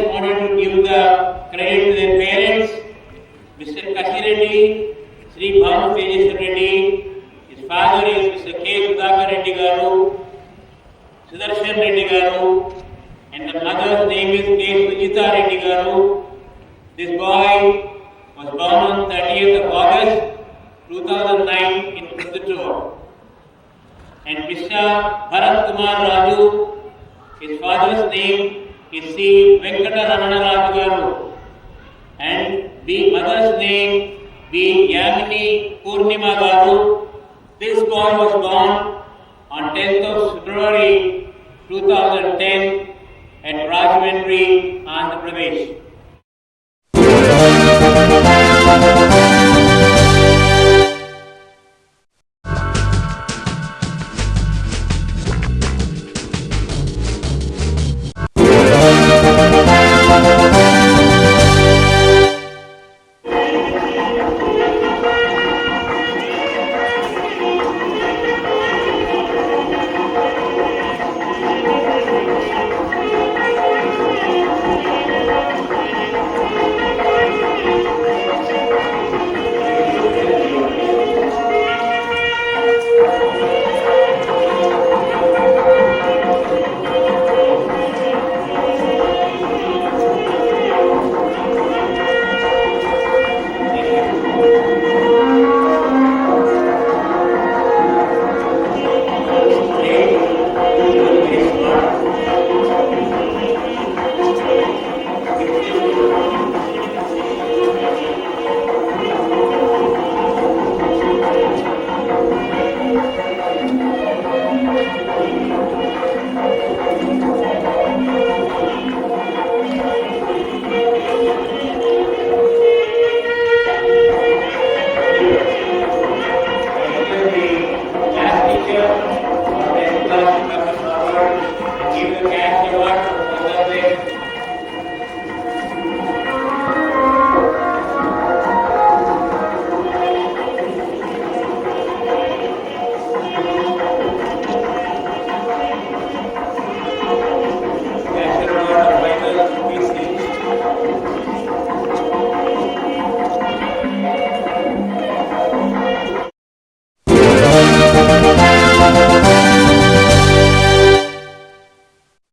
just wanted to give the credit to their parents, Mr. Kasireddy, Sri Bhanu Tejaswar Reddy. His father is Mr. K. Sudhakar Reddy Garu, Sudarshan Reddy Garu, and the mother's name is K. Sujita Reddy Garu. This boy was born on 30th of August 2009 in Kuduttur. And Mr. Bharat Kumar Raju, his father's name is C. Venkata Ramana Raju Garu, and the mother's name B. Yamini Purnima Garu. This boy was born on 10th of February 2010 at Rajahmundry, Andhra Pradesh.